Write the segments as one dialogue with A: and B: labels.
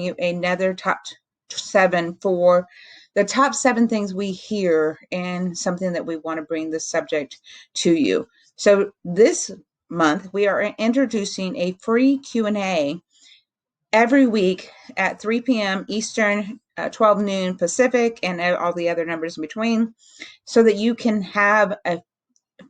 A: you another top 7 for the top 7 things we hear and something that we want to bring the subject to you. So this month we are introducing a free Q&A every week at 3 p.m. Eastern, 12 noon Pacific, and all the other numbers in between, so that you can have a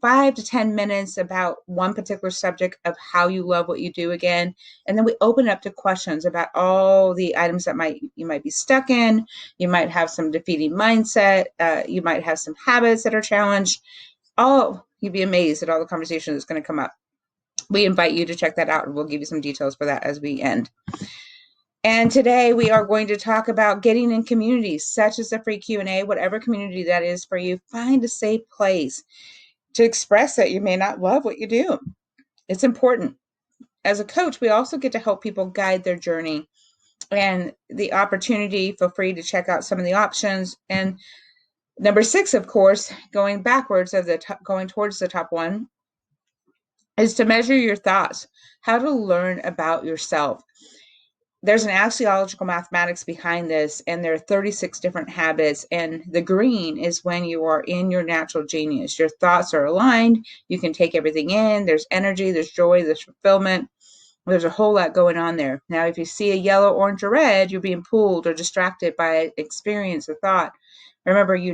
A: 5 to 10 minutes about one particular subject of how you love what you do again. And then we open up to questions about all the items that you might be stuck in. You might have some defeating mindset. You might have some habits that are challenged. You'd be amazed at all the conversation that's going to come up. We invite you to check that out, and we'll give you some details for that as we end. And today we are going to talk about getting in communities, such as the free Q&A, whatever community that is for you. Find a safe place to express that you may not love what you do. It's important. As a coach, we also get to help people guide their journey, and the opportunity, feel free to check out some of the options. And number 6, of course, going backwards going towards the top one, is to measure your thoughts, how to learn about yourself. There's an axiological mathematics behind this, and there are 36 different habits. And the green is when you are in your natural genius. Your thoughts are aligned. You can take everything in. There's energy, there's joy, there's fulfillment. There's a whole lot going on there. Now, if you see a yellow, orange, or red, you're being pulled or distracted by an experience or thought. Remember, you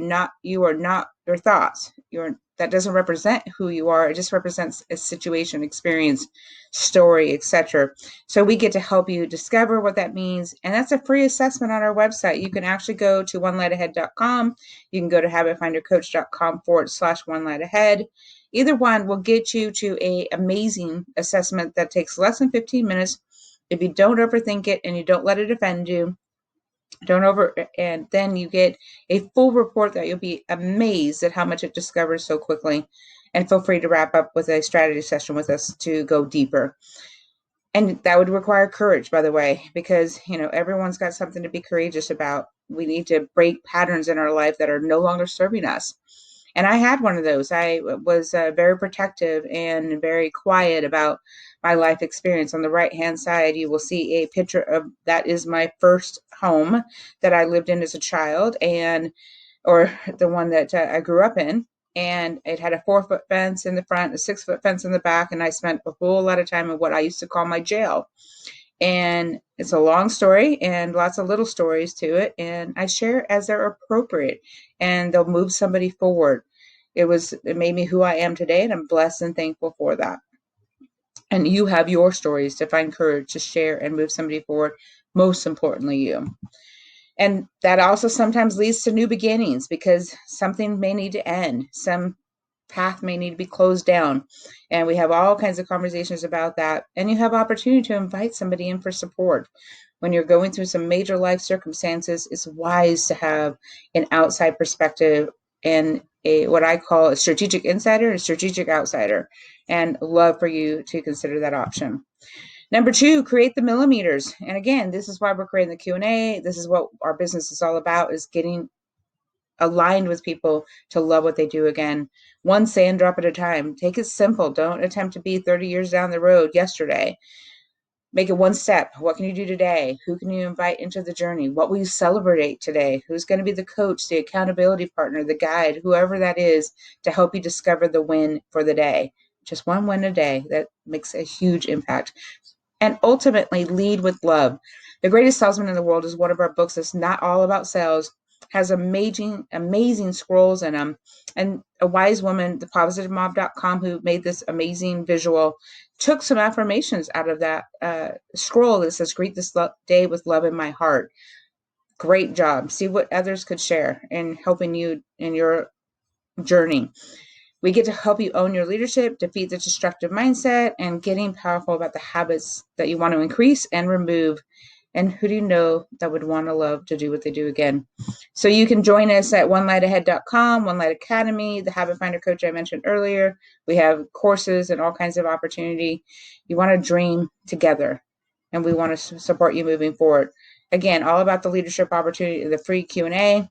A: are not your thoughts. That doesn't represent who you are. It just represents a situation, experience, story, etc. So we get to help you discover what that means. And that's a free assessment on our website. You can actually go to onelightahead.com. You can go to habitfindercoach.com/onelightahead. Either one will get you to an amazing assessment that takes less than 15 minutes. If you don't overthink it and you don't let it offend you, and then you get a full report that you'll be amazed at how much it discovers so quickly. And feel free to wrap up with a strategy session with us to go deeper. And that would require courage, by the way, because everyone's got something to be courageous about. We need to break patterns in our life that are no longer serving us. And I had one of those. I was very protective and very quiet about my life experience. On the right-hand side, you will see a picture of that is my first home that I lived in as a child, or the one that I grew up in. And it had a 4-foot fence in the front, a 6-foot fence in the back, and I spent a whole lot of time in what I used to call my jail. And it's a long story and lots of little stories to it, and I share as they're appropriate, and they'll move somebody forward. It made me who I am today, and I'm blessed and thankful for that. And you have your stories to find courage to share and move somebody forward, most importantly you. And that also sometimes leads to new beginnings, because something may need to end. Some path may need to be closed down. And we have all kinds of conversations about that. And you have opportunity to invite somebody in for support. When you're going through some major life circumstances, it's wise to have an outside perspective and what I call a strategic insider and a strategic outsider, and love for you to consider that option. Number 2, create the millimeters. And again, this is why we're creating the Q&A. This is what our business is all about, is getting aligned with people to love what they do again. One sand drop at a time. Take it simple. Don't attempt to be 30 years down the road yesterday. Make it one step. What can you do today? Who can you invite into the journey? What will you celebrate today? Who's going to be the coach, the accountability partner, the guide, whoever that is, to help you discover the win for the day? Just one win a day. That makes a huge impact. And ultimately, lead with love. The Greatest Salesman in the World is one of our books that's not all about sales, has amazing scrolls in them. And a wise woman, thepositivemob.com, who made this amazing visual, took some affirmations out of that scroll that says, greet this day with love in my heart. Great job. See what others could share in helping you in your journey. We get to help you own your leadership, defeat the destructive mindset, and getting powerful about the habits that you want to increase and remove. And who do you know that would want to love to do what they do again? So you can join us at onelightahead.com, One Light Academy, the Habit Finder Coach I mentioned earlier. We have courses and all kinds of opportunity. You want to dream together, and we want to support you moving forward. Again, all about the leadership opportunity, the free Q&A.